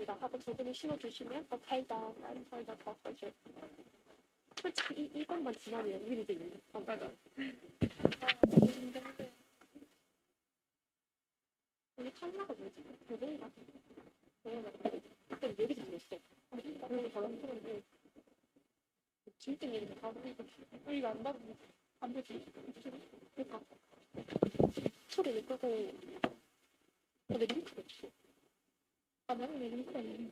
감사합니다 하고 저분이 신어주시면 달다 더 이렇게 솔직히 이것만 지나면 우리 되는 거 맞아. 우리 찰나가 뭐지? 교동이가 그때 얘기 잘했어. 그래서 저랑 했는데 진짜 얘기를 다 하니까 우리가 안 받으면 안 되지. 그러니까 소리를 끄고 근데 링크가 없어. 나는 왜 링크가 있는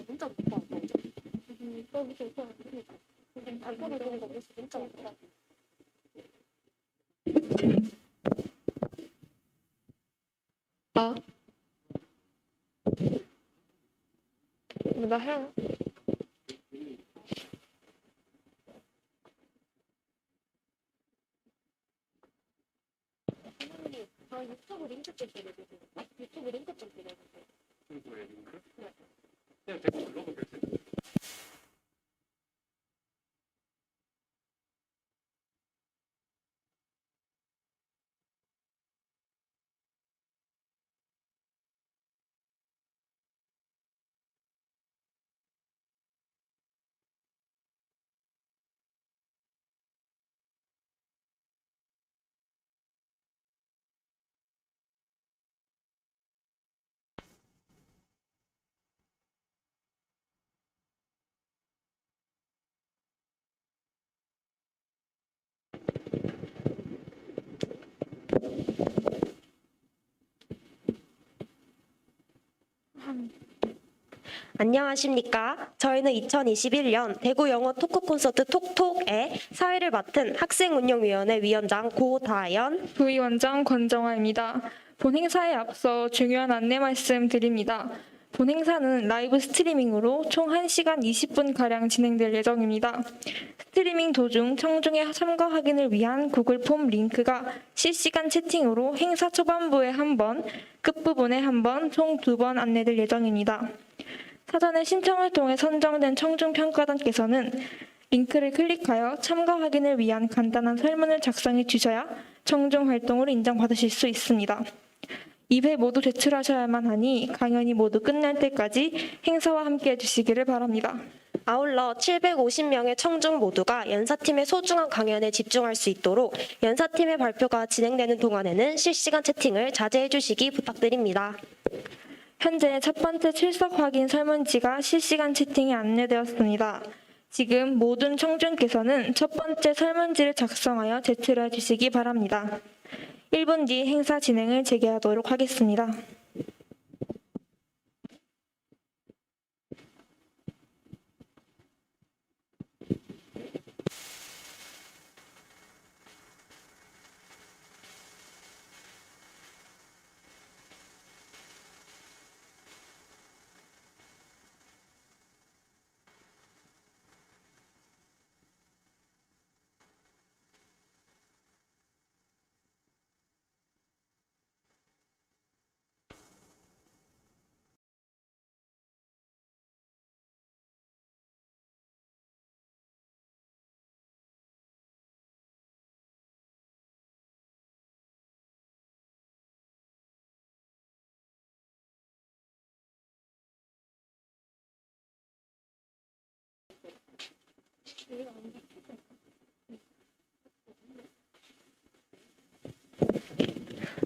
문자 못 봐. 또 밑에 있어. 근데 발권을 하는 거 없어. 문자 못 봐. 나 해. 저 유튜브 링크 좀 드려주세요. 유튜브 링크 좀 드려주세요. 유튜브에 링크? 네. 그냥 댓글 눌러도 될 텐데. 안녕하십니까. 저희는 2021년 대구 영어 토크 콘서트 톡톡의 사회를 맡은 학생운영위원회 위원장 고다연, 부위원장 권정아입니다. 본 행사에 앞서 중요한 안내 말씀 드립니다. 본 행사는 라이브 스트리밍으로 총 1시간 20분가량 진행될 예정입니다. 스트리밍 도중 청중의 참가 확인을 위한 구글 폼 링크가 실시간 채팅으로 행사 초반부에 한 번, 끝부분에 한 번, 총 2번 안내될 예정입니다. 사전에 신청을 통해 선정된 청중평가단께서는 링크를 클릭하여 참가 확인을 위한 간단한 설문을 작성해 주셔야 청중 활동으로 인정받으실 수 있습니다. 2회 모두 제출하셔야만 하니 강연이 모두 끝날 때까지 행사와 함께해 주시기를 바랍니다. 아울러 750명의 청중 모두가 연사팀의 소중한 강연에 집중할 수 있도록 연사팀의 발표가 진행되는 동안에는 실시간 채팅을 자제해 주시기 부탁드립니다. 현재 첫 번째 출석 확인 설문지가 실시간 채팅에 안내되었습니다. 지금 모든 청중께서는 첫 번째 설문지를 작성하여 제출해 주시기 바랍니다. 1분 뒤 행사 진행을 재개하도록 하겠습니다.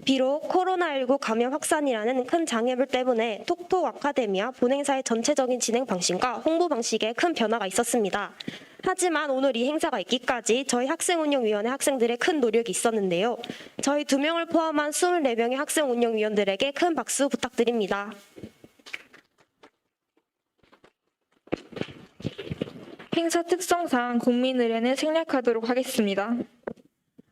비록 코로나19 감염 확산이라는 큰 장애물 때문에 톡톡 아카데미아 본행사의 전체적인 진행 방식과 홍보 방식에 큰 변화가 있었습니다. 하지만 오늘 이 행사가 있기까지 저희 학생운영위원회 학생들의 큰 노력이 있었는데요. 저희 2명을 포함한 24명의 학생운영위원들에게 큰 박수 부탁드립니다. 행사 특성상 국민 의례는 생략하도록 하겠습니다.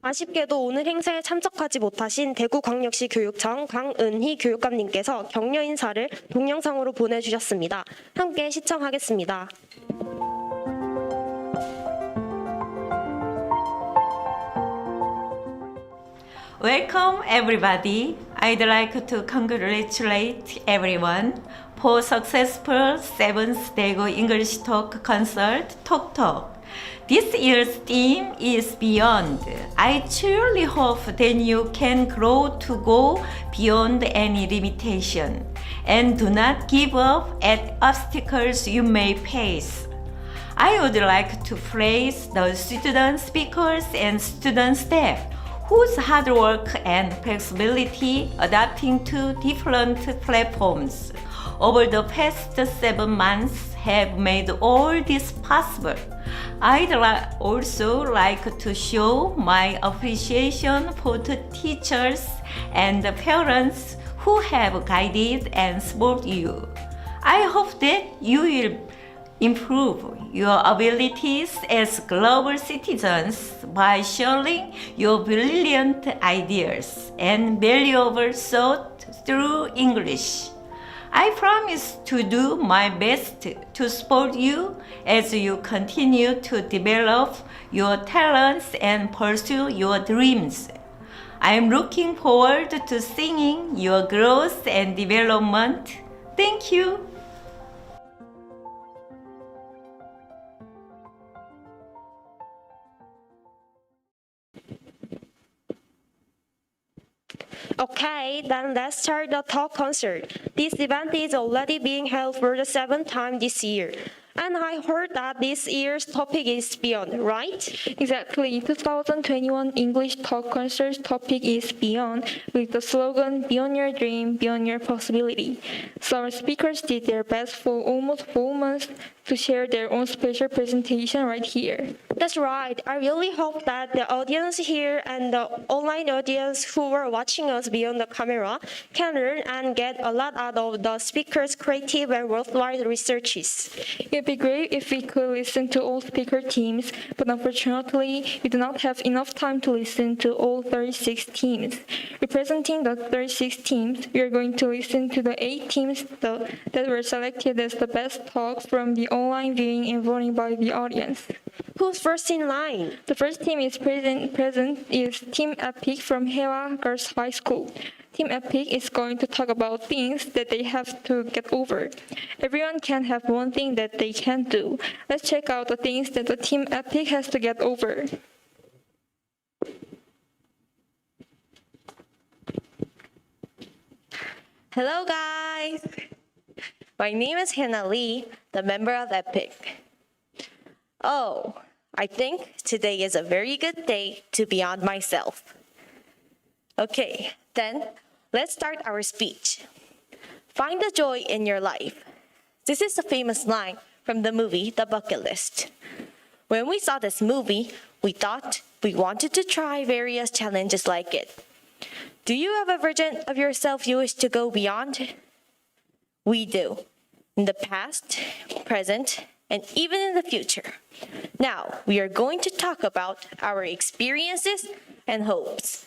아쉽게도 오늘 행사에 참석하지 못하신 대구광역시 교육청 강은희 교육감님께서 격려 인사를 동영상으로 보내주셨습니다. 함께 시청하겠습니다. Welcome everybody. I'd like to congratulate everyone for successful 7th Daegu English Talk Concert Talk Talk. This year's theme is Beyond. I truly hope that you can grow to go beyond any limitation and do not give up at obstacles you may face. I would like to praise the student speakers and student staff whose hard work and flexibility adapting to different platforms over the past 7 months have made all this possible. I'd also like to show my appreciation for the teachers and the parents who have guided and supported you. I hope that you will improve your abilities as global citizens by sharing your brilliant ideas and valuable thought through English. I promise to do my best to support you as you continue to develop your talents and pursue your dreams. I am looking forward to seeing your growth and development. Thank you. Okay, then let's start the talk concert. This event is already being held for the 7th time this year. And I heard that this year's topic is Beyond, right? Exactly. 2021 English Talk Concert's topic is Beyond, with the slogan Beyond Your Dream, Beyond Your Possibility. So our speakers did their best for almost 4 months to share their own special presentation right here. That's right. I really hope that the audience here and the online audience who were watching us beyond the camera can learn and get a lot out of the speakers' creative and worthwhile researches. It'd be great if we could listen to all speaker teams, but unfortunately, we do not have enough time to listen to all 36 teams. Representing the 36 teams, we are going to listen to the 8 teams that were selected as the best talk from the online viewing and voting by the audience. Who's first in line? The first team is present is Team Epic from Hewa Girls High School. Team Epic is going to talk about things that they have to get over. Everyone can have one thing that they can't do. Let's check out the things that the Team Epic has to get over. Hello guys! My name is Hannah Lee, the member of Epic. Oh, I think today is a very good day to be on myself. Okay, then let's start our speech. Find the joy in your life. This is a famous line from the movie The Bucket List. When we saw this movie, we thought we wanted to try various challenges like it. Do you have a version of yourself you wish to go beyond? We do. In the past, present, and even in the future. Now, we are going to talk about our experiences and hopes.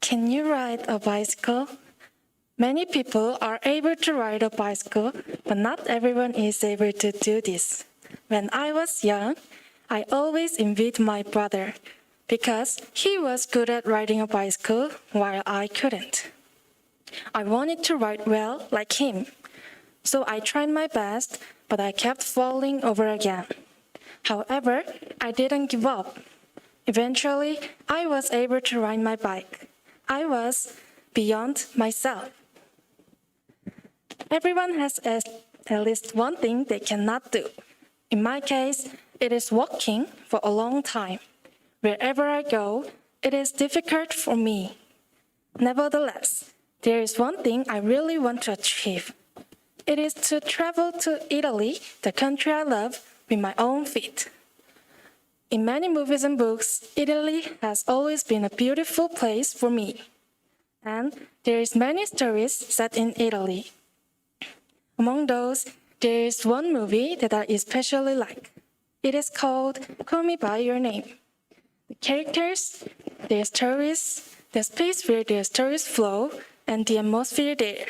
Can you ride a bicycle? Many people are able to ride a bicycle, but not everyone is able to do this. When I was young, I always envied my brother because he was good at riding a bicycle while I couldn't. I wanted to ride well like him, so I tried my best, but I kept falling over again. However, I didn't give up. Eventually, I was able to ride my bike. I was beyond myself. Everyone has at least one thing they cannot do. In my case, it is walking for a long time. Wherever I go, it is difficult for me. Nevertheless, there is one thing I really want to achieve. It is to travel to Italy, the country I love, with my own feet. In many movies and books, Italy has always been a beautiful place for me. And there is many stories set in Italy. Among those, there is one movie that I especially like. It is called Call Me By Your Name. The characters, their stories, the space where their stories flow, and the atmosphere there.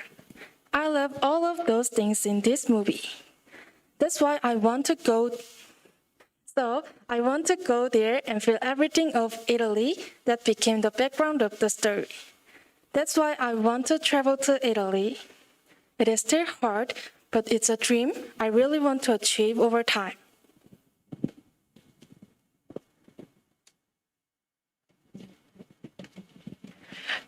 I love all of those things in this movie. That's why I want to go there and feel everything of Italy that became the background of the story. That's why I want to travel to Italy. It is still hard, but it's a dream I really want to achieve over time.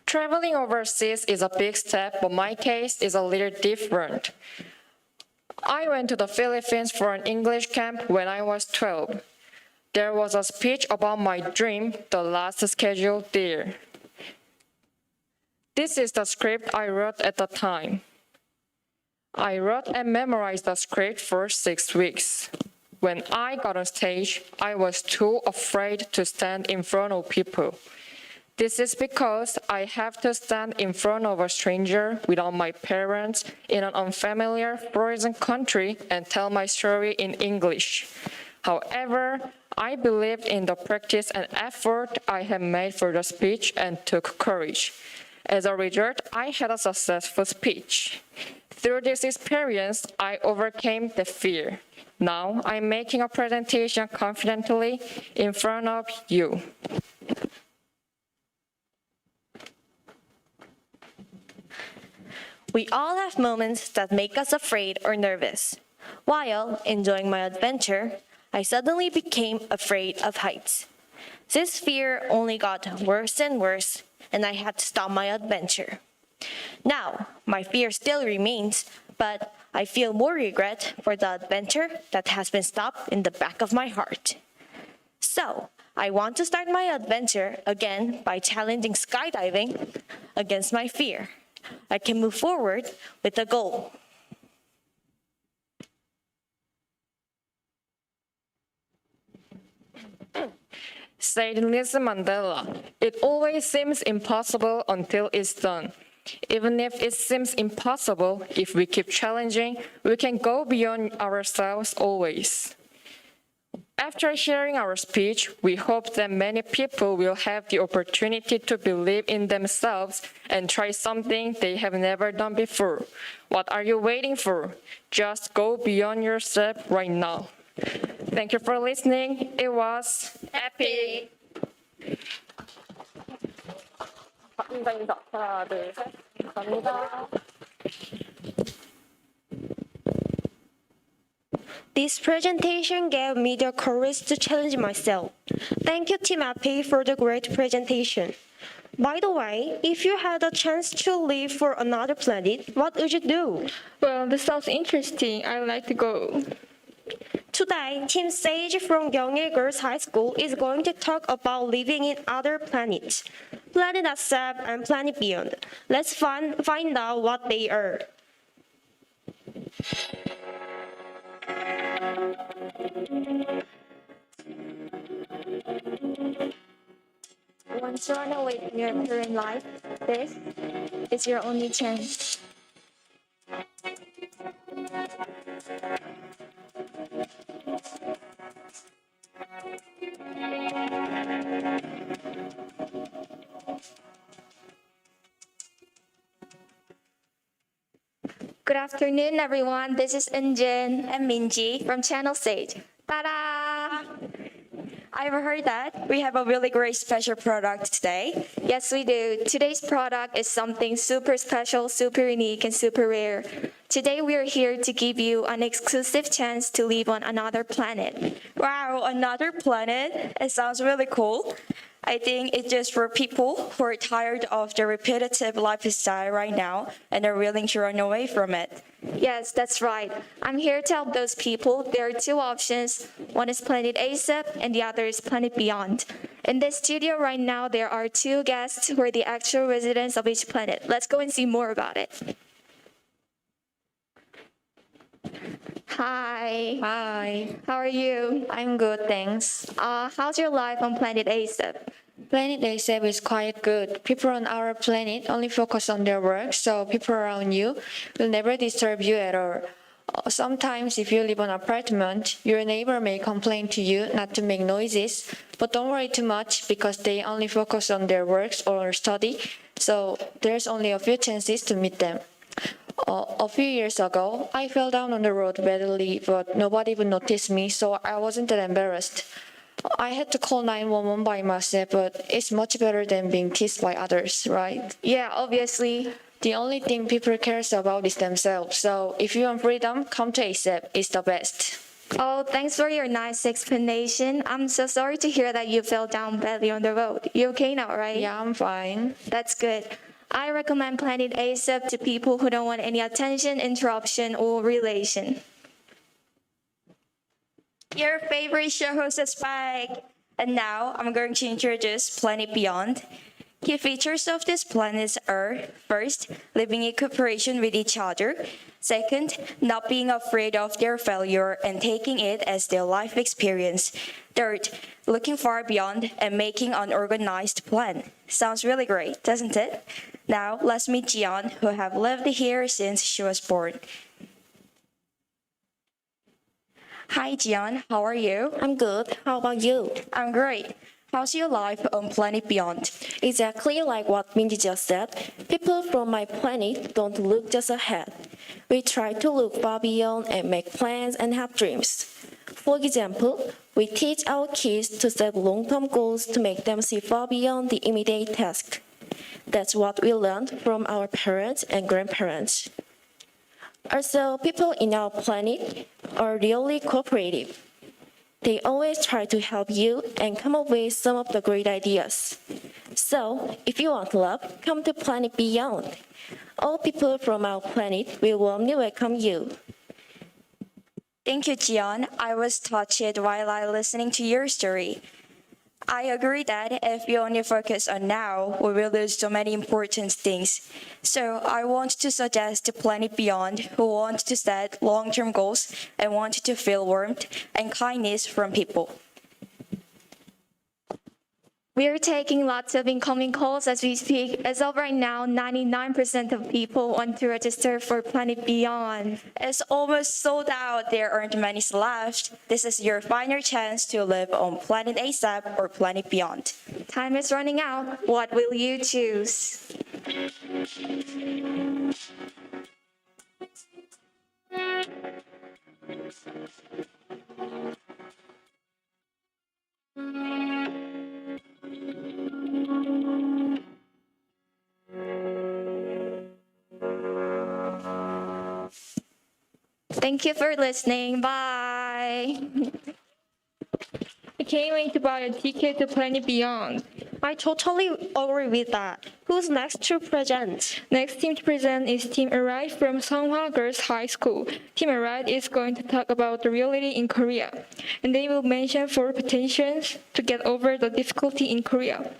Traveling overseas is a big step, but my case is a little different. I went to the Philippines for an English camp when I was 12. There was a speech about my dream, the last scheduled there. This is the script I wrote at the time. I wrote and memorized the script for 6 weeks. When I got on stage, I was too afraid to stand in front of people. This is because I have to stand in front of a stranger without my parents in an unfamiliar foreign country and tell my story in English. However, I believed in the practice and effort I had made for the speech and took courage. As a result, I had a successful speech. Through this experience, I overcame the fear. Now, I'm making a presentation confidently in front of you. We all have moments that make us afraid or nervous. While enjoying my adventure, I suddenly became afraid of heights. This fear only got worse and worse, and I had to stop my adventure. Now, my fear still remains, but I feel more regret for the adventure that has been stopped in the back of my heart. So, I want to start my adventure again by challenging skydiving against my fear. I can move forward with a goal. Said Nelson Mandela, "It always seems impossible until it's done. Even if it seems impossible, if we keep challenging, we can go beyond ourselves always." After hearing our speech, we hope that many people will have the opportunity to believe in themselves and try something they have never done before. What are you waiting for? Just go beyond yourself right now. Thank you for listening. It was epic. 인사. 하나, 둘, 셋. 감사합니다. This presentation gave me the courage to challenge myself. Thank you, Team Happy, for the great presentation. By the way, if you had a chance to live for another planet, what would you do? Well, this sounds interesting. I'd like to go. Today, Team Sage from Gyeongil Girls High School is going to talk about living in other planets. Planet Selves and Planet Beyond. Let's find out what they are. Once you run away from your current life, this is your only chance. Good afternoon, everyone. This is Eunjin and Minji from Channel Sage. Ta-da! I've heard that we have a really great special product today. Yes, we do. Today's product is something super special, super unique, and super rare. Today, we are here to give you an exclusive chance to live on another planet. Wow, another planet? It sounds really cool. I think it's just for people who are tired of the repetitive lifestyle right now and are willing to run away from it. Yes, that's right. I'm here to help those people. There are two options. One is Planet ASAP and the other is Planet Beyond. In this studio right now, there are two guests who are the actual residents of each planet. Let's go and see more about it. Hi. Hi, How are you? I'm good, thanks. How's your life on Planet ASAP? Planet ASAP is quite good. People on our planet only focus on their work, so people around you will never disturb you at all. Sometimes, if you live in an apartment, your neighbor may complain to you not to make noises, but don't worry too much because they only focus on their works or study, so there's only a few chances to meet them. A few years ago, I fell down on the road badly, but nobody would notice me, so I wasn't that embarrassed. I had to call 911 by myself, but it's much better than being teased by others, right? Yeah, obviously. The only thing people cares about is themselves. So if you want freedom, come to ASAP. It's the best. Oh, thanks for your nice explanation. I'm so sorry to hear that you fell down badly on the road. You okay now, right? Yeah, I'm fine. That's good. I recommend planning ASAP to people who don't want any attention, interruption, or relation. Your favorite show host is back. And now I'm going to introduce Planet Beyond. Key features of this planet are, first, living in cooperation with each other. Second, not being afraid of their failure and taking it as their life experience. Third, looking far beyond and making an organized plan. Sounds really great, doesn't it? Now, let's meet Jian, who have lived here since she was born. Hi, Jian. How are you? I'm good. How about you? I'm great. How's your life on Planet Beyond? Exactly like what Minji just said, people from my planet don't look just ahead. We try to look far beyond and make plans and have dreams. For example, we teach our kids to set long-term goals to make them see far beyond the immediate task. That's what we learned from our parents and grandparents. Also, people in our planet are really cooperative. They always try to help you and come up with some of the great ideas. So, if you want love, come to Planet Beyond. All people from our planet will warmly welcome you. Thank you, Jian. I was touched while I listening to your story. I agree that if you only focus on now, we will lose so many important things. So I want to suggest to Planet Beyond who want to set long-term goals and want to feel warmth and kindness from people. We are taking lots of incoming calls as we speak. As of right now, 99% of people want to register for Planet Beyond. It's almost sold out. There aren't many left. This is your final chance to live on Planet ASAP or Planet Beyond. Time is running out. What will you choose? Thank you for listening. Bye. I can't wait to buy a ticket to Planet Beyond. I totally agree with that. Who's next to present? Next team to present is Team Arise from Seonghwa Girls High School. Team Arise is going to talk about the reality in Korea, and they will mention 4 petitions to get over the difficulty in Korea.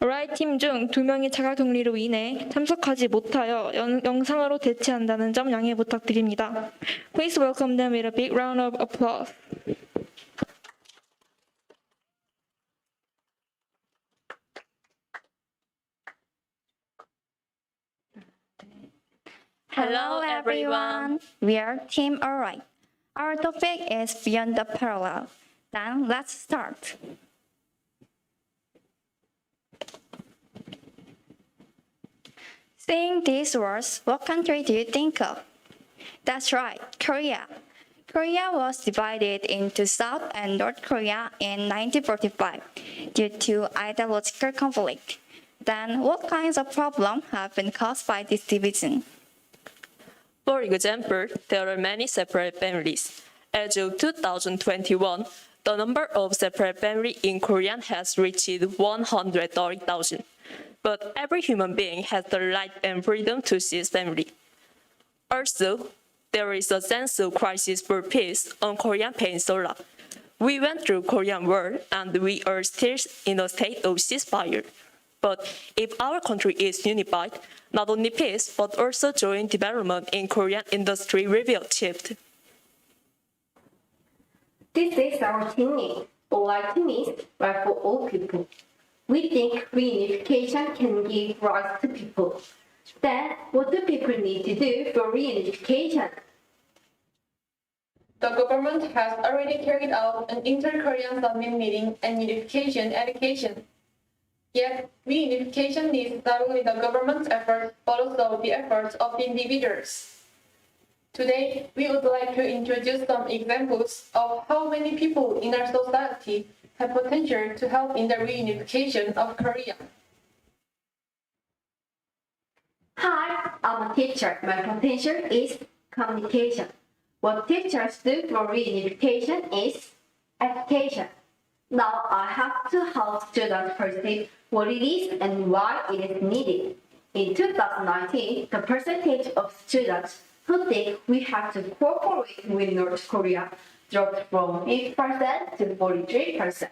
Arise 팀 중 2명이 자가 격리로 인해 참석하지 못하여 영상으로 대체한다는 점 양해 부탁드립니다. Please welcome them with a big round of applause. Hello, everyone. We are Team Alright. Our topic is Beyond the Parallel. Then let's start. Seeing these words, what country do you think of? That's right, Korea. Korea was divided into South and North Korea in 1945 due to ideological conflict. Then what kinds of problems have been caused by this division? For example, there are many separate families. As of 2021, the number of separate families in Korea has reached 130,000. But every human being has the right and freedom to see his family. Also, there is a sense of crisis for peace on Korean Peninsula. We went through Korean War and we are still in a state of ceasefire. But if our country is unified, not only peace, but also joint development in Korean industry will be achieved. This is our teammate, enlightenment, right for all people. We think reunification can give rise to people. Then, what do people need to do for reunification? The government has already carried out an inter-Korean summit meeting and unification education. Yet, reunification needs not only the government's efforts, but also the efforts of the individuals. Today, we would like to introduce some examples of how many people in our society have potential to help in the reunification of Korea. Hi, I'm a teacher. My potential is communication. What teachers do for reunification is education. Now I have to help students perceive what it is and why it is needed. In 2019, the percentage of students who think we have to cooperate with North Korea dropped from 50% to 43%.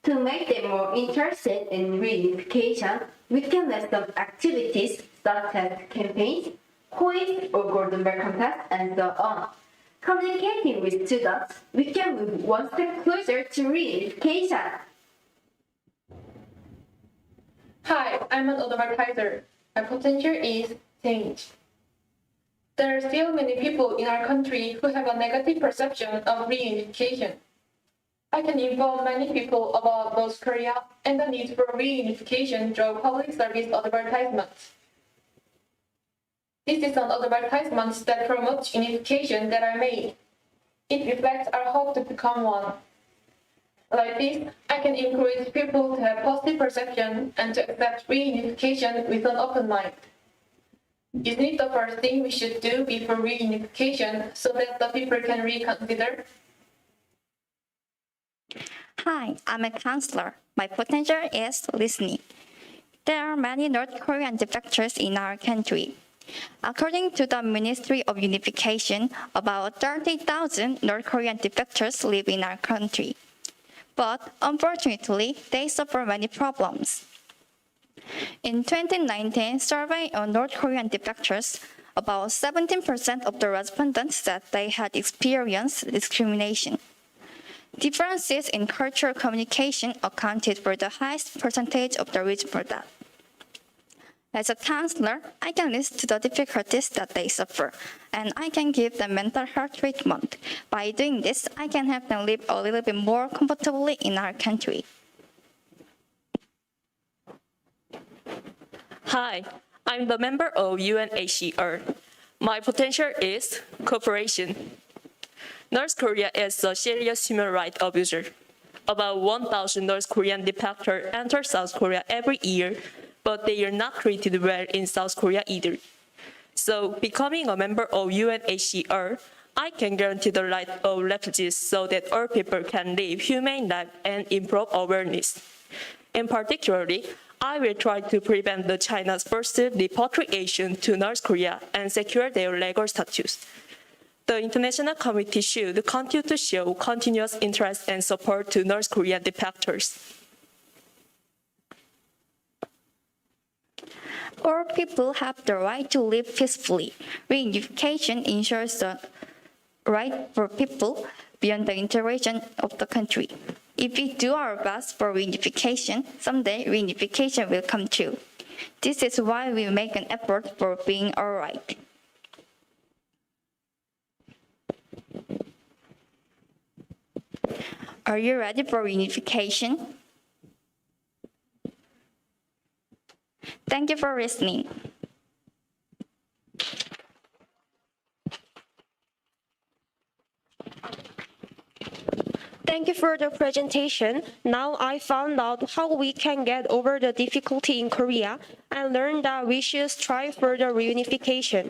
To make them more interested in reunification, we can let them activities such as campaigns, quiz or golden bell contest, and so on. Communicating with students, we can move one step closer to reunification. Hi, I'm an advertiser. My potential is change. There are still many people in our country who have a negative perception of reunification. I can inform many people about North Korea and the need for reunification through public service advertisements. This is an advertisement that promotes unification that I made. It reflects our hope to become one. Like this, I can encourage people to have positive perception and to accept reunification with an open mind. Isn't it the first thing we should do before reunification so that the people can reconsider? Hi, I'm a counselor. My potential is listening. There are many North Korean defectors in our country. According to the Ministry of Unification, about 30,000 North Korean defectors live in our country. But unfortunately, they suffer many problems. In 2019 survey on North Korean defectors, about 17% of the respondents said they had experienced discrimination. Differences in cultural communication accounted for the highest percentage of the reason for that. As a counselor, I can listen to the difficulties that they suffer, and I can give them mental health treatment. By doing this, I can help them live a little bit more comfortably in our country. Hi, I'm the member of UNHCR. My potential is cooperation. North Korea is a serious human rights abuser. About 1,000 North Korean defectors enter South Korea every year, but they are not treated well in South Korea either. So, becoming a member of UNHCR, I can guarantee the right of refugees so that all people can live humane life and improve awareness. In particularly, I will try to prevent the China's forced repatriation to North Korea and secure their legal status. The international community should continue to show continuous interest and support to North Korean defectors. All people have the right to live peacefully. Reunification ensures the right for people beyond the integration of the country. If we do our best for reunification, someday reunification will come true. This is why we make an effort for being all right. Are you ready for reunification? Thank you for listening. Thank you for the presentation. Now I found out how we can get over the difficulty in Korea and learned that we should strive for the reunification.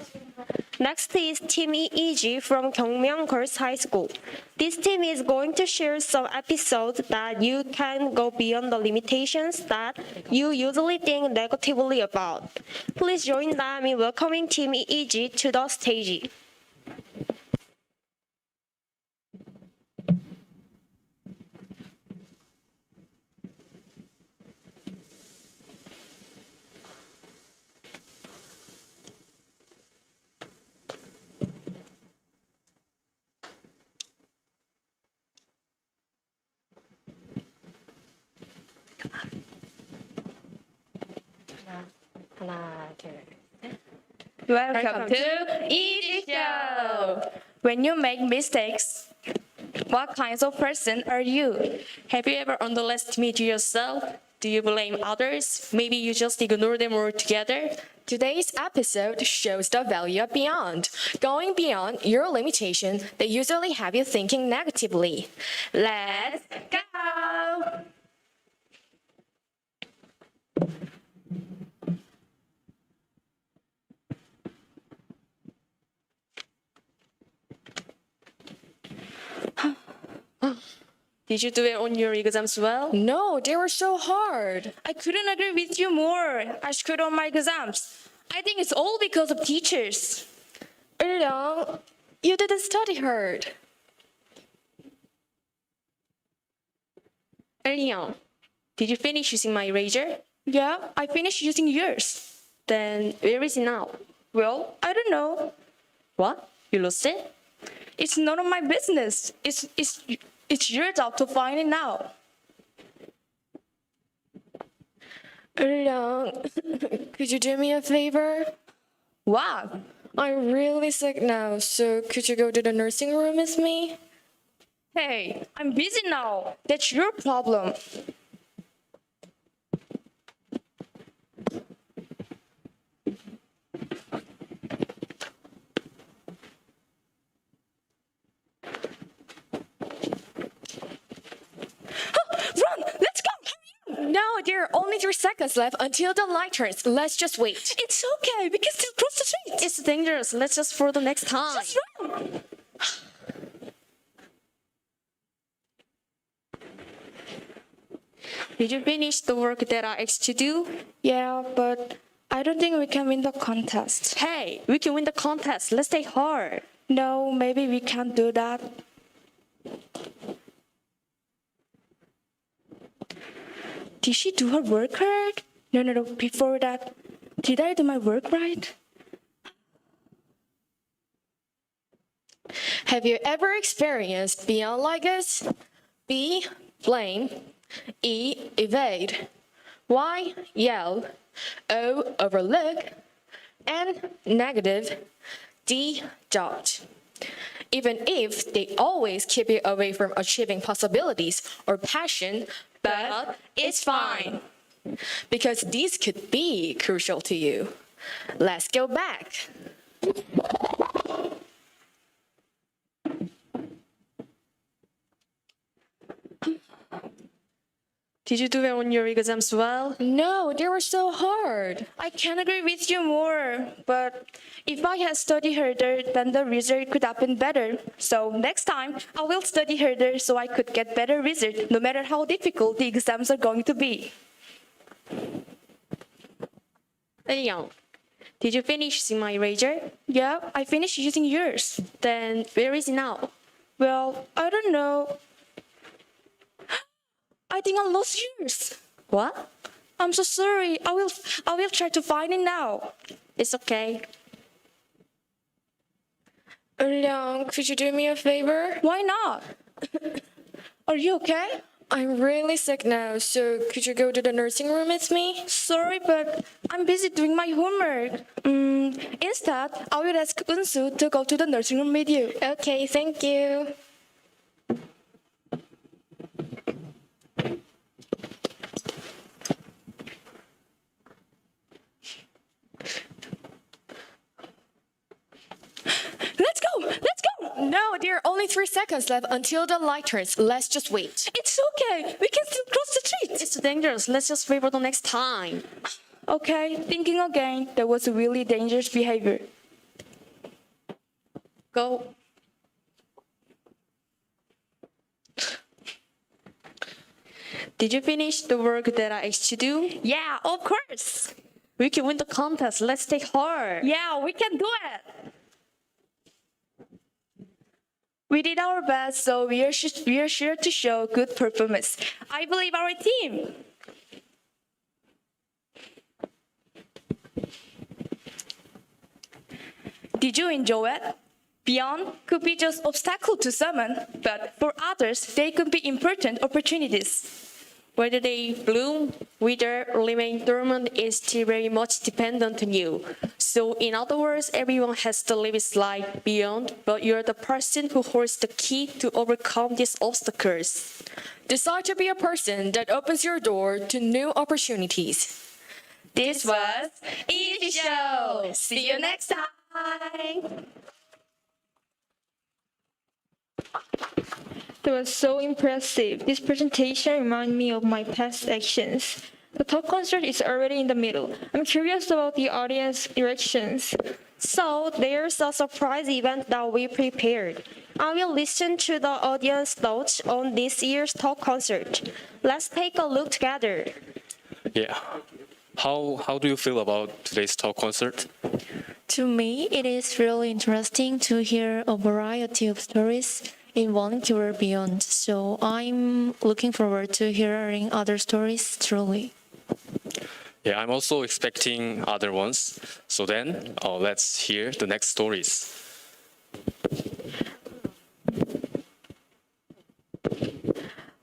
Next is Team EG from Gyeongmyeong Girls High School. This team is going to share some episodes that you can go beyond the limitations that you usually think negatively about. Please join them in welcoming Team EG to the stage. Welcome to EG Show! When you make mistakes, what kinds of person are you? Have you ever underestimated yourself? Do you blame others? Maybe you just ignore them altogether? Today's episode shows the value of beyond. Going beyond your limitation that usually have you thinking negatively. Let's go! Did you do it on your exams well? No, they were so hard. I couldn't agree with you more. I screwed on my exams. I think it's all because of teachers. Eulyoung, you didn't study hard. Earlier, did you finish using my eraser? Yeah, I finished using yours. Then where is it now? Well, I don't know. What? You lost it? It's none of my business. It's your job to find it now. Eulyoung, could you do me a favor? What? I'm really sick now, so could you go to the nursing room with me? Hey, I'm busy now. That's your problem. Run! Let's go! No, there are only 3 seconds left until the light turns. Let's just wait. It's okay. We can still cross the street. It's dangerous. Let's just for the next time. Just run. Did you finish the work that I asked you to do? Yeah, but I don't think we can win the contest. Hey, we can win the contest. Let's stay hard. No, maybe we can't do that. Did she do her work right? No. Before that, did I do my work right? Have you ever experienced beyond like this? B, blame. E, evade. Y, yell. O, overlook. N, negative. D, doubt. Even if they always keep you away from achieving possibilities or passion, but it's fine. Because these could be crucial to you. Let's go back. Did you do it on your exams well? No, they were so hard. I can agree with you more, but if I had studied harder, then the result could have been better. So next time, I will study harder so I could get better result, no matter how difficult the exams are going to be. Eulyoung, did you finish using my eraser? Yeah, I finished using yours. Then where is it now? Well, I don't know. I think I lost yours. What? I'm so sorry. I will try to find it now. It's okay. Eulyoung, could you do me a favor? Why not? Are you okay? I'm really sick now, so could you go to the nursing room with me? Sorry, but I'm busy doing my homework. Instead, I will ask Unsu to go to the nursing room with you. Okay, thank you. No, there are only 3 seconds left until the light turns. Let's just wait. It's okay. We can still cross the street. It's dangerous. Let's just wait for the next time. Okay, thinking again, that was really dangerous behavior. Go. Did you finish the work that I asked you to do? Yeah, of course. We can win the contest. Let's stay hard. Yeah, we can do it. We did our best, so we are sure to show good performance. I believe our team. Did you enjoy it? Beyond could be just obstacle to someone, but for others, they could be important opportunities. Whether they bloom, wither, or remain dormant is still very much dependent on you. So in other words, everyone has to live his life beyond, but you're the person who holds the key to overcome these obstacles. Decide to be a person that opens your door to new opportunities. This was Easy Show. See you next time. That was so impressive. This presentation reminded me of my past actions. The talk concert is already in the middle. I'm curious about the audience reactions. So there's a surprise event that we prepared. I will listen to the audience thoughts on this year's talk concert. Let's take a look together. Yeah. How do you feel about today's talk concert? To me, it is really interesting to hear a variety of stories in Volunteer Beyond, so I'm looking forward to hearing other stories truly. Yeah, I'm also expecting other ones. So then, let's hear the next stories.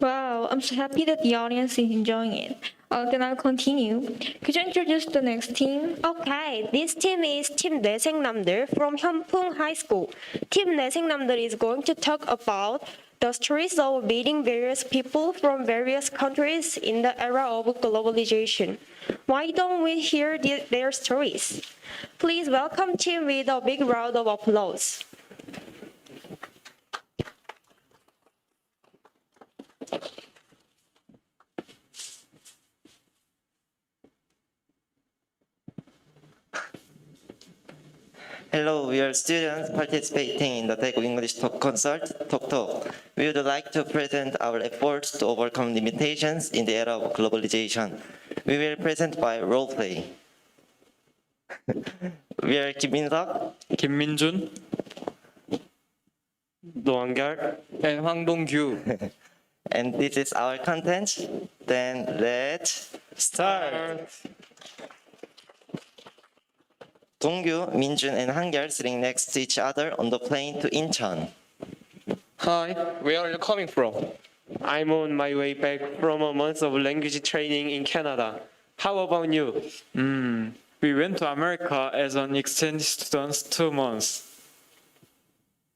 Wow, I'm so happy that the audience is enjoying it. Then I'll continue. Could you introduce the next team? Okay, this team is Team 내생남들 from Hyunpung High School. Team 내생남들 is going to talk about the stories of meeting various people from various countries in the era of globalization. Why don't we hear their stories? Please welcome team with a big round of applause. Hello, we are students participating in the Daegu English Talk Concert, Talk Talk. We would like to present our efforts to overcome limitations in the era of globalization. We will present by role play. We are Kim Min-seok, Kim Min-jun Nohangyeol, and Hwang Dong-gyu. and this is our content. Then let's start. Dong-gyu, Min-jun, and Hangyeol sitting next to each other on the plane to Incheon. Hi, where are you coming from? I'm on my way back from a month of language training in Canada. How about you? We went to America as an exchange student 2 months.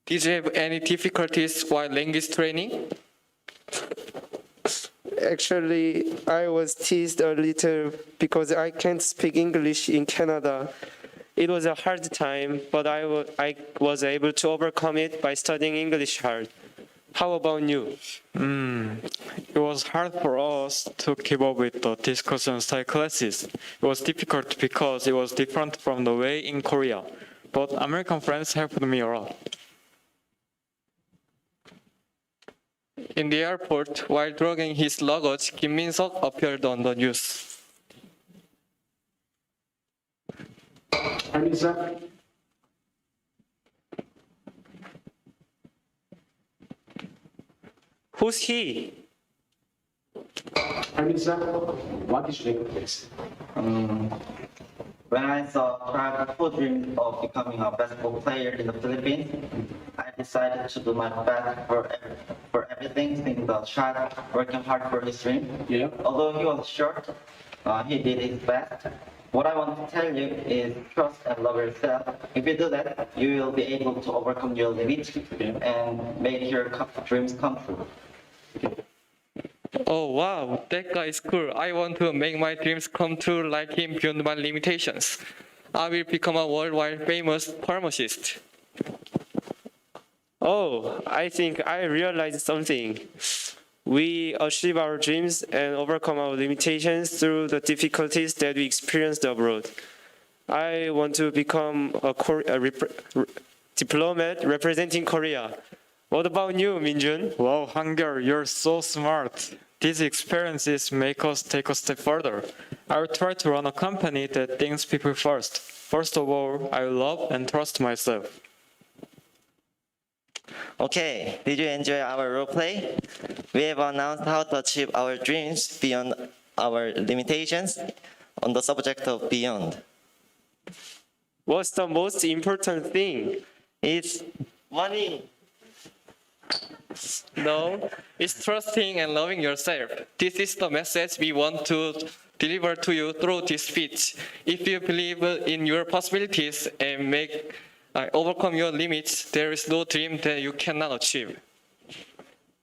Did you have any difficulties while language training? Actually, I was teased a little because I can't speak English in Canada. It was a hard time, but I was able to overcome it by studying English hard. How about you? It was hard for us to keep up with the discussion style classes. It was difficult because it was different from the way in Korea, but American friends helped me a lot. In the airport, while dragging his luggage, Kim Min-seok appeared on the news. Who's he? What is your place? When I saw Prague who dreamed of becoming a basketball player in the Philippines, I decided to do my best for everything, seeing the child working hard for his dream. Yeah. Although he was short, he did his best. What I want to tell you is trust and love yourself. If you do that, you will be able to overcome your limits and make your dreams come true. Oh wow, that guy is cool. I want to make my dreams come true like him beyond my limitations. I will become a worldwide famous pharmacist. Oh, I think I realized something. We achieve our dreams and overcome our limitations through the difficulties that we experienced abroad. I want to become a diplomat representing Korea. What about you, Min-jun? Wow, Hangyeol, you're so smart. These experiences make us take a step further. I will try to run a company that thinks people first. First of all, I will love and trust myself. Okay, did you enjoy our role play? We have announced how to achieve our dreams beyond our limitations on the subject of beyond. What's the most important thing? It's money. No, it's trusting and loving yourself. This is the message we want to deliver to you through this speech. If you believe in your possibilities and overcome your limits, there is no dream that you cannot achieve.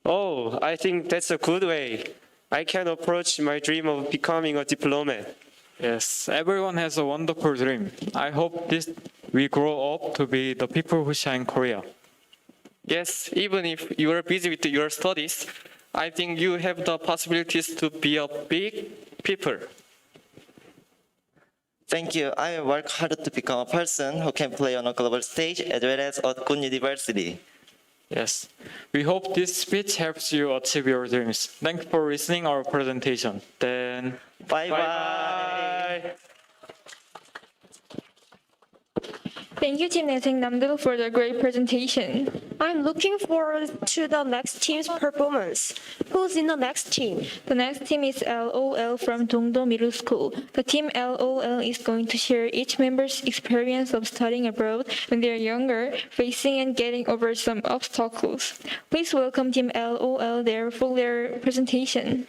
Oh, I think that's a good way. I can approach my dream of becoming a diplomat. Yes, everyone has a wonderful dream. I hope we grow up to be the people who shine Korea. Yes, even if you are busy with your studies, I think you have the possibilities to be a big people. Thank you. I will work hard to become a person who can play on a global stage as well as at good university. Yes. We hope this speech helps you achieve your dreams. Thank you for listening our presentation. Then Bye-bye. Thank you, Team 내생남들, for the great presentation. I'm looking forward to the next team's performance. Who's in the next team? The next team is LOL from Dongdo Middle School. The team LOL is going to share each member's experience of studying abroad when they're younger, facing and getting over some obstacles. Please welcome Team LOL there for their presentation.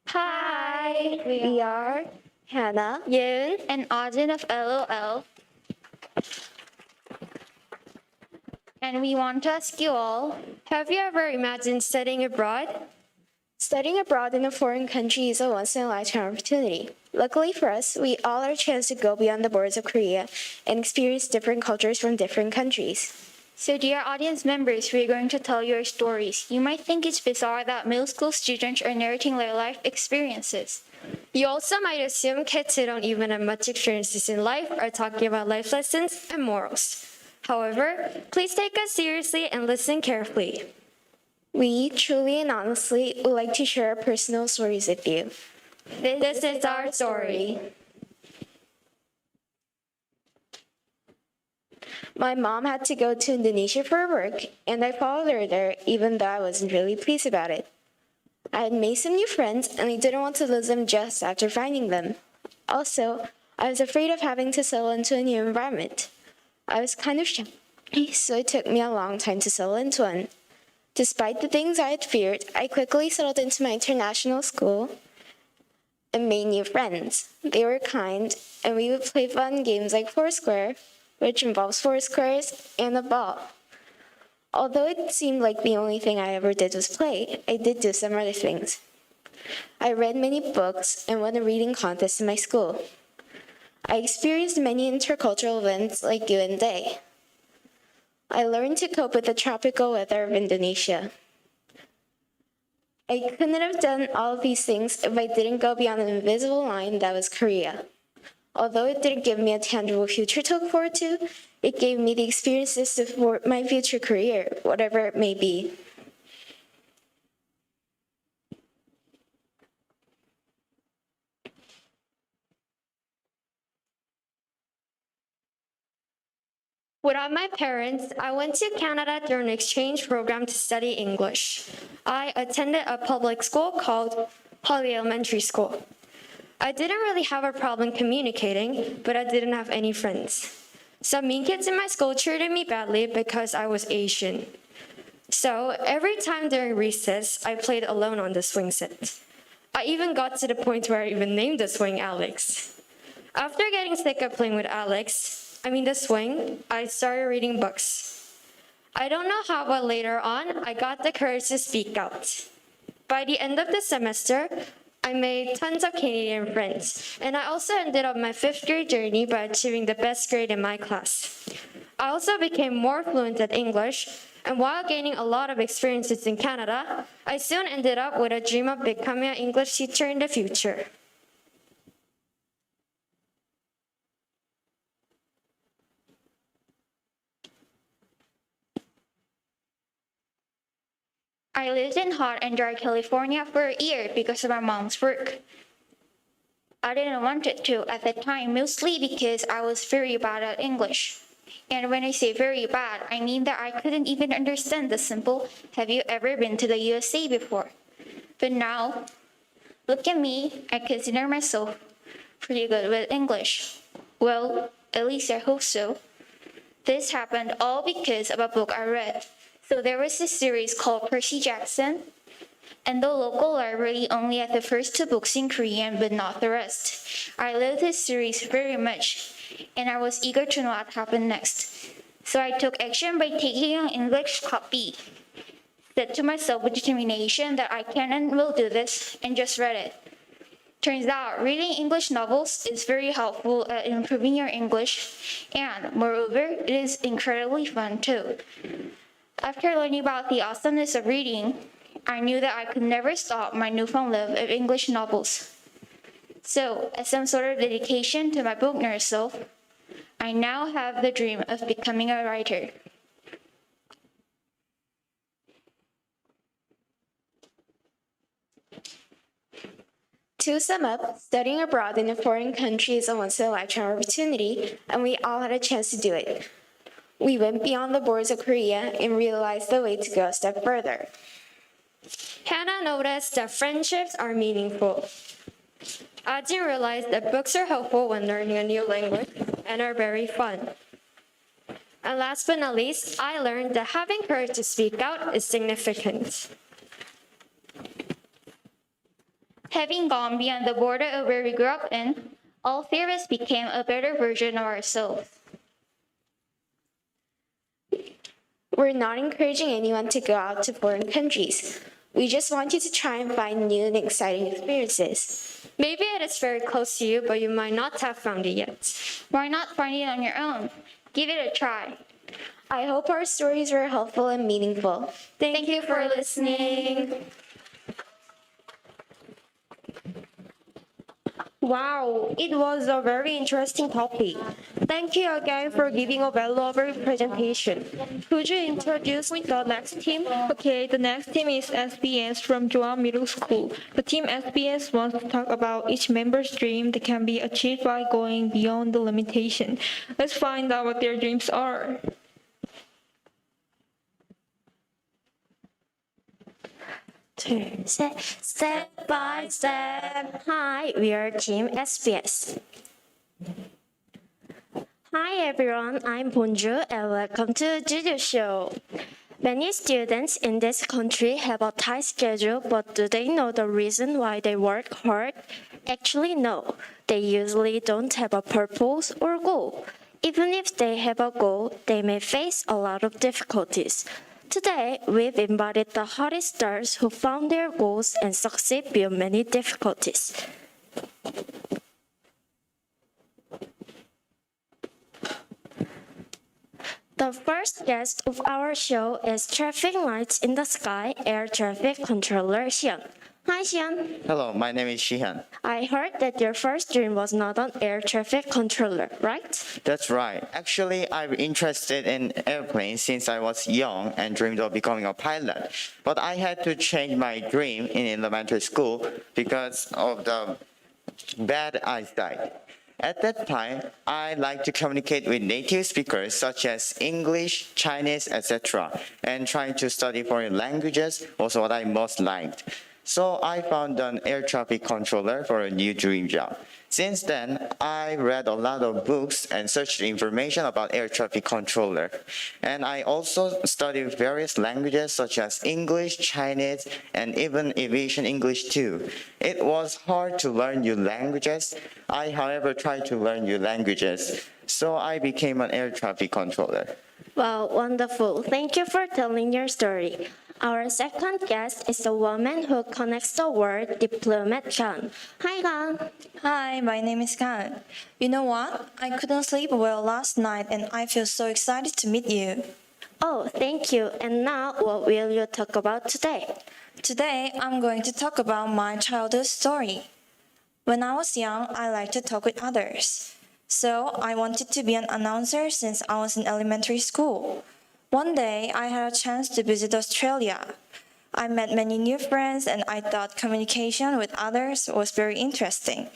Hi, we are Hannah, Yoon, and Auden of LOL. And we want to ask you all, Have you ever imagined studying abroad? Studying abroad in a foreign country is a once-in-a-lifetime opportunity. Luckily for us, we all had a chance to go beyond the borders of Korea and experience different cultures from different countries. so dear audience members, we're going to tell your stories. You might think it's bizarre that middle school students are narrating their life experiences. You also might assume kids who don't even have much experiences in life are talking about life lessons and morals. However, please take us seriously and listen carefully. We truly and honestly would like to share our personal stories with you. This is our story. My mom had to go to Indonesia for work, and I followed her there even though I wasn't really pleased about it. I had made some new friends, and I didn't want to lose them just after finding them. Also, I was afraid of having to settle into a new environment. I was kind of shy, so it took me a long time to settle into one. Despite the things I had feared, I quickly settled into my international school and made new friends. They were kind, and we would play fun games like Foursquare, which involves four squares and a ball. Although it seemed like the only thing I ever did was play, I did do some other things. I read many books and won a reading contest in my school. I experienced many intercultural events like UN Day. I learned to cope with the tropical weather of Indonesia. I couldn't have done all of these things if I didn't go beyond the invisible line that was Korea. Although it didn't give me a tangible future to look forward to, it gave me the experiences to support my future career, whatever it may be. Without my parents, I went to Canada through an exchange program to study English. I attended a public school called Holly Elementary School. I didn't really have a problem communicating, but I didn't have any friends. Some mean kids in my school treated me badly because I was Asian. So every time during recess, I played alone on the swing set. I even got to the point where I even named the swing Alex. After getting sick of playing with the swing, I started reading books. I don't know how, but later on, I got the courage to speak out. By the end of the semester, I made tons of Canadian friends, and I also ended up my 5th grade journey by achieving the best grade in my class. I also became more fluent at English, and while gaining a lot of experiences in Canada, I soon ended up with a dream of becoming an English teacher in the future. I lived in hot and dry California for a year because of my mom's work. I didn't want it to at the time, mostly because I was very bad at English. And when I say very bad, I mean that I couldn't even understand the simple, "Have you ever been to the USA before?" But now, look at me, I consider myself pretty good with English. Well, at least I hope so. This happened all because of a book I read. So there was this series called Percy Jackson, and the local library only had the first 2 books in Korean, but not the rest. I loved this series very much, and I was eager to know what happened next. So I took action by taking an English copy. Said to myself with determination that I can and will do this, and just read it. Turns out, reading English novels is very helpful at improving your English, and moreover, it is incredibly fun too. After learning about the awesomeness of reading, I knew that I could never stop my newfound love of English novels. So, as some sort of dedication to my book nerd self, I now have the dream of becoming a writer. To sum up, studying abroad in a foreign country is a once-in-a-lifetime opportunity, and we all had a chance to do it. We went beyond the borders of Korea and realized the way to go a step further. Hannah noticed that friendships are meaningful. Ajin realized that books are helpful when learning a new language and are very fun. And last but not least, I learned that having courage to speak out is significant. Having gone beyond the border of where we grew up in, all three of us became a better version of ourselves. We're not encouraging anyone to go out to foreign countries. We just want you to try and find new and exciting experiences. Maybe it is very close to you, but you might not have found it yet. Why not find it on your own? Give it a try. I hope our stories were helpful and meaningful. Thank you for listening. Wow, it was a very interesting topic. Thank you again for giving a valuable presentation. Could you introduce the next team? Okay, the next team is SBS from Joan Middle School. The team SBS wants to talk about each member's dream that can be achieved by going beyond the limitation. Let's find out what their dreams are. Step by step. Hi, we are Team SBS. Hi everyone, I'm Bonju and welcome to Juju Show. Many students in this country have a tight schedule, but do they know the reason why they work hard? Actually, no. They usually don't have a purpose or goal. Even if they have a goal, they may face a lot of difficulties. Today, we've invited the hottest stars who found their goals and succeed beyond many difficulties. The first guest of our show is Traffic Lights in the Sky Air Traffic Controller Xian. Hi Xian. Hello, my name is Shihan. I heard that your first dream was not an air traffic controller, right? That's right. Actually, I'm interested in airplanes since I was young and dreamed of becoming a pilot. But I had to change my dream in elementary school because of the bad eyesight. At that time, I liked to communicate with native speakers such as English, Chinese, etc. And trying to study foreign languages was what I most liked. So I found an air traffic controller for a new dream job. Since then, I read a lot of books and searched information about air traffic controller. And I also studied various languages such as English, Chinese, and even aviation English too. It was hard to learn new languages. I, however, tried to learn new languages. So I became an air traffic controller. Wow, wonderful. Thank you for telling your story. Our second guest is the woman who connects the world, Diplomat Gan. Hi, Gan. Hi, my name is Gan. You know what? I couldn't sleep well last night and I feel so excited to meet you. Oh, thank you. And now, what will you talk about today? Today, I'm going to talk about my childhood story. When I was young, I liked to talk with others. So, I wanted to be an announcer since I was in elementary school. One day, I had a chance to visit Australia. I met many new friends and I thought communication with others was very interesting.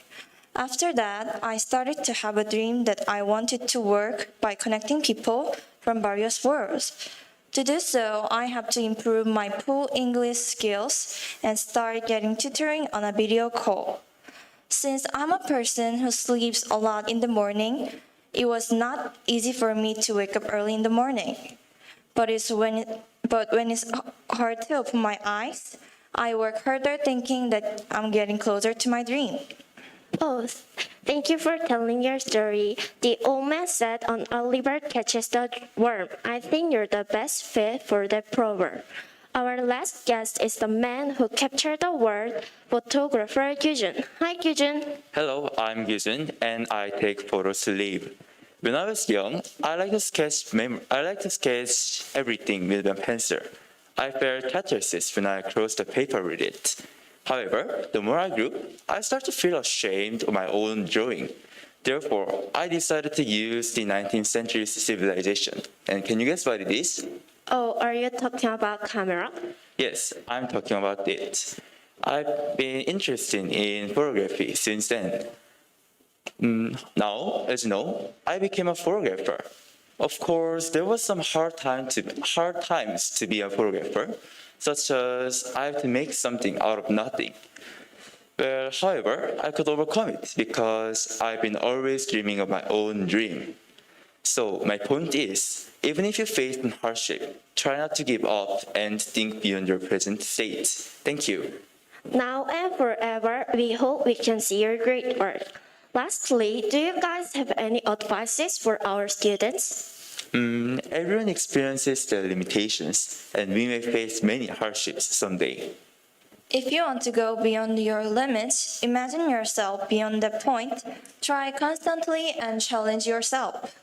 After that, I started to have a dream that I wanted to work by connecting people from various worlds. To do so, I have to improve my poor English skills and start getting tutoring on a video call. Since I'm a person who sleeps a lot in the morning, it was not easy for me to wake up early in the morning. But when it's hard to open my eyes, I work harder thinking that I'm getting closer to my dream. Oh, thank you for telling your story. The old man said an early bird catches the worm. I think you're the best fit for that proverb. Our last guest is the man who captured the word, photographer Gyujun. Hi, Gyujun. Hello, I'm Gyujun, and I take photos to live. When I was young, I like to sketch everything with a pencil. I felt catharsis when I crossed the paper with it. However, the more I grew, I started to feel ashamed of my own drawing. Therefore, I decided to use the 19th century civilization. And can you guess what it is? Oh, are you talking about camera? Yes, I'm talking about it. I've been interested in photography since then. Now, as you know, I became a photographer. Of course, there was some hard times to be a photographer, such as I have to make something out of nothing. Well, however, I could overcome it because I've been always dreaming of my own dream. So my point is, even if you face hardship, try not to give up and think beyond your present state. Thank you. Now and forever, we hope we can see your great work. Lastly, do you guys have any advices for our students? Everyone experiences their limitations, and we may face many hardships someday. If you want to go beyond your limits, imagine yourself beyond that point. Try constantly and challenge yourself.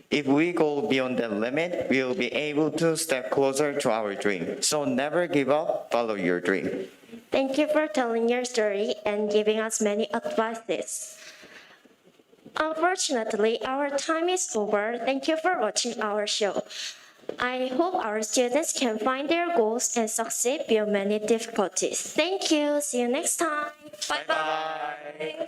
If we go beyond that limit, we will be able to step closer to our dream. So never give up, follow your dream. Thank you for telling your story and giving us many advices. Unfortunately, our time is over. Thank you for watching our show. I hope our students can find their goals and succeed beyond many difficulties. Thank you. See you next time. Bye-bye.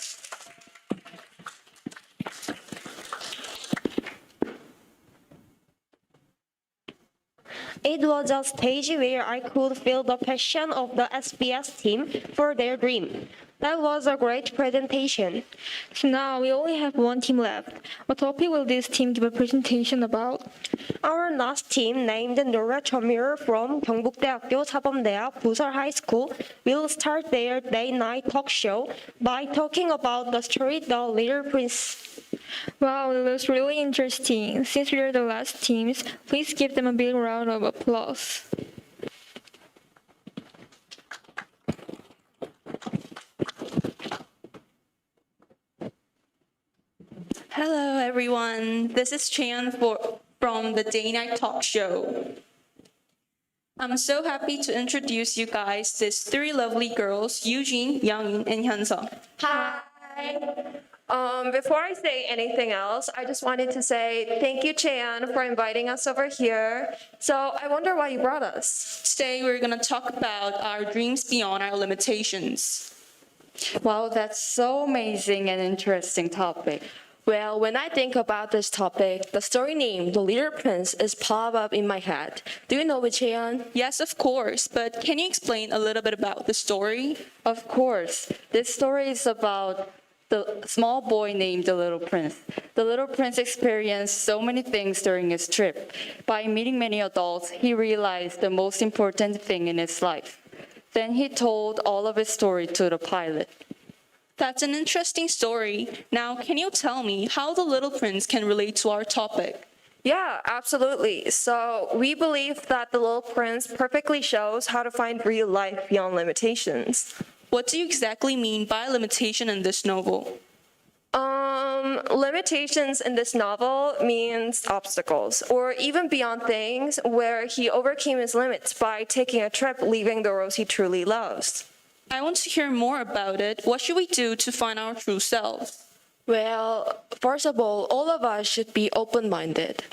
It was a stage where I could feel the passion of the SBS team for their dream. That was a great presentation. So now we only have one team left. What topic will this team give a presentation about? Our last team, named Nora Chamir from 경북대학교 사범대학 부설 High School, will start their day-night talk show by talking about the story The Little Prince. Wow, that looks really interesting. Since we are the last teams, please give them a big round of applause. Hello, everyone. This is Chan from the Day Night Talk Show. I'm so happy to introduce you guys these three lovely girls, Eugene, Youngin, and Hyunsung. Hi. Before I say anything else, I just wanted to say thank you, Chan, for inviting us over here. So I wonder why you brought us. Today, we're going to talk about our dreams beyond our limitations. Wow, that's so amazing and interesting topic. Well, when I think about this topic, the story name, The Little Prince, is pop up in my head. Do you know it, Cheon? Yes, of course, but can you explain a little bit about the story? Of course. This story is about the small boy named the Little Prince. The Little Prince experienced so many things during his trip. By meeting many adults, he realized the most important thing in his life. Then he told all of his story to the pilot. That's an interesting story. Now, can you tell me how the Little Prince can relate to our topic? Yeah, absolutely. So we believe that The Little Prince perfectly shows how to find real life beyond limitations. What do you exactly mean by limitation in this novel? Limitations in this novel means obstacles, or even beyond things where he overcame his limits by taking a trip leaving the roles he truly loves. I want to hear more about it. What should we do to find our true selves? Well, first of all of us should be open-minded.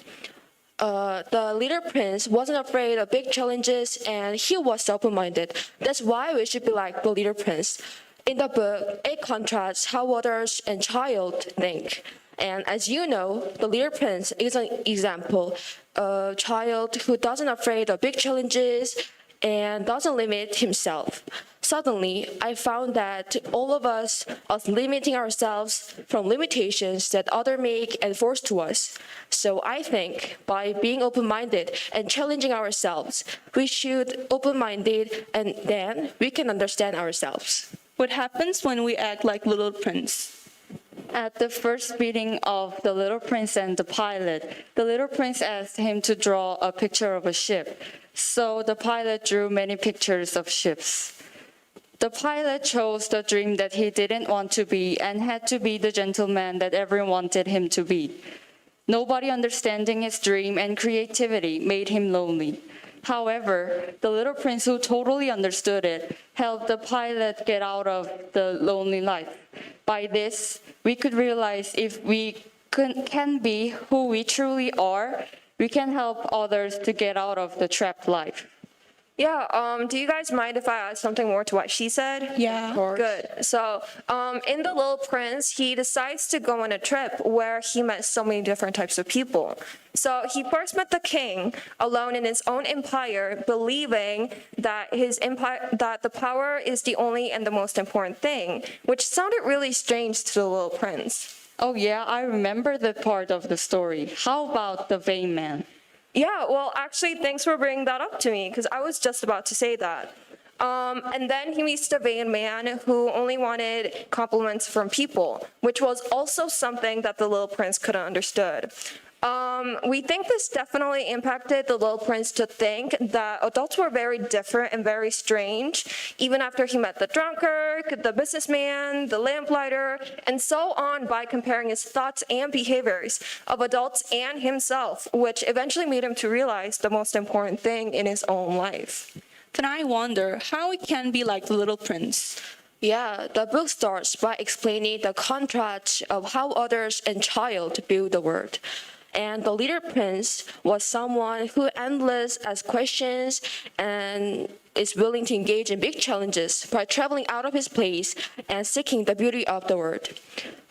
The Little Prince wasn't afraid of big challenges and he was open-minded. That's why we should be like the Little Prince. In the book, it contrasts how others and child think. And as you know, the Little Prince is an example. A child who doesn't afraid of big challenges and doesn't limit himself. Suddenly, I found that all of us are limiting ourselves from limitations that others make and force to us. So I think by being open-minded and challenging ourselves, we should open-minded and then we can understand ourselves. What happens when we act like Little Prince? At the first meeting of the Little Prince and the pilot, the Little Prince asked him to draw a picture of a ship. So the pilot drew many pictures of ships. The pilot chose the dream that he didn't want to be and had to be the gentleman that everyone wanted him to be. Nobody understanding his dream and creativity made him lonely. However, the little prince who totally understood it helped the pilot get out of the lonely life. By this, we could realize if we can be who we truly are, we can help others to get out of the trapped life. Yeah, do you guys mind if I add something more to what she said? Yeah. Good. So, in The Little Prince, he decides to go on a trip where he met so many different types of people. So, he first met the king alone in his own empire, believing that that the power is the only and the most important thing, which sounded really strange to the Little Prince. Oh yeah, I remember the part of the story. How about the vain man? Yeah, well, actually, thanks for bringing that up to me, because I was just about to say that. And then he meets the vain man who only wanted compliments from people, which was also something that the Little Prince couldn't understood. We think this definitely impacted the Little Prince to think that adults were very different and very strange, even after he met the drunkard, the businessman, the lamplighter, and so on, by comparing his thoughts and behaviors of adults and himself, which eventually made him to realize the most important thing in his own life. Then I wonder how we can be like the Little Prince. Yeah, the book starts by explaining the contrast of how others and child view the world. And the Little Prince was someone who endless asks questions and is willing to engage in big challenges by traveling out of his place and seeking the beauty of the world.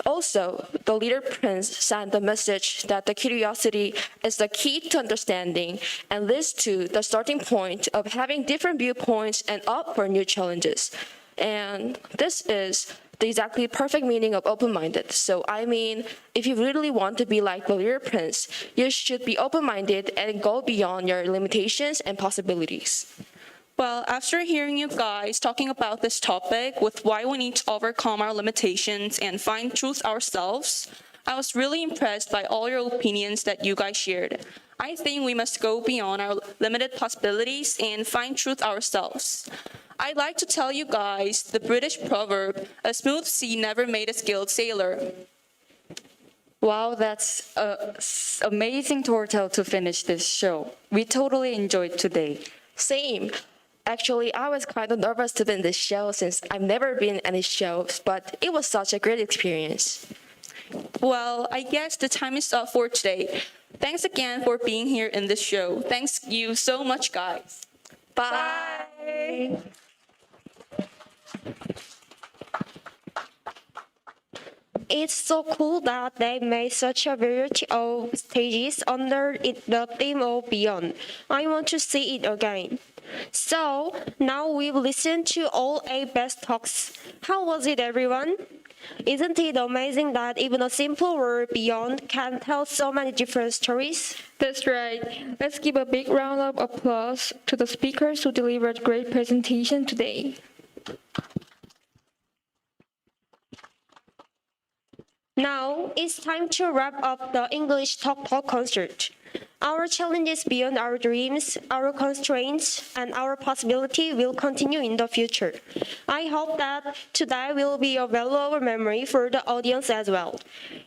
Also, the Little Prince sent the message that the curiosity is the key to understanding and leads to the starting point of having different viewpoints and up for new challenges. And this is the exactly perfect meaning of open-minded. So I mean, if you really want to be like the Little Prince, you should be open-minded and go beyond your limitations and possibilities. Well, after hearing you guys talking about this topic with why we need to overcome our limitations and find truth ourselves, I was really impressed by all your opinions that you guys shared. I think we must go beyond our limited possibilities and find truth ourselves. I'd like to tell you guys the British proverb, a smooth sea never made a skilled sailor. Wow, that's amazing storytelling to finish this show. We totally enjoyed today. Same. Actually, I was kind of nervous to be in this show since I've never been in any shows, but it was such a great experience. Well, I guess the time is up for today. Thanks again for being here in this show. Thanks you so much, guys. Bye. It's so cool that they made such a variety of stages under the theme of Beyond. I want to see it again. So, now we've listened to all 8 best talks. How was it, everyone? Isn't it amazing that even a simple word Beyond can tell so many different stories? That's right. Let's give a big round of applause to the speakers who delivered great presentation today. Now, it's time to wrap up the English Talk concert. Our challenges beyond our dreams, our constraints, and our possibility will continue in the future. I hope that today will be a valuable memory for the audience as well.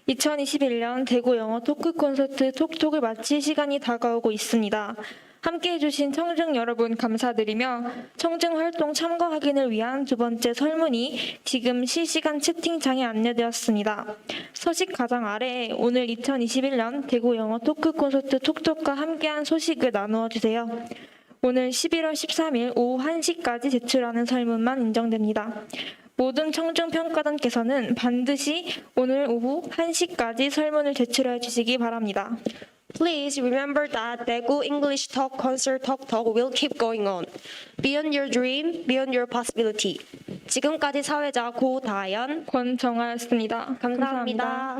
2021년 대구 영어 토크 콘서트 톡톡을 마칠 시간이 다가오고 있습니다. 함께해 주신 청중 여러분 감사드리며 청중 활동 참가 확인을 위한 두 번째 설문이 지금 실시간 채팅창에 안내되었습니다. 서식 가장 아래에 오늘 2021년 대구 영어 토크 콘서트 톡톡과 함께한 소식을 나누어 주세요. 오늘 11월 13일 오후 1시까지 제출하는 설문만 인정됩니다. 모든 청중 평가단께서는 반드시 오늘 오후 1시까지 설문을 제출해 주시기 바랍니다. Please remember that Daegu English Talk Concert Talk will keep going on. Beyond your dream, beyond your possibility. 지금까지 사회자 고다연, 권정아였습니다. 감사합니다.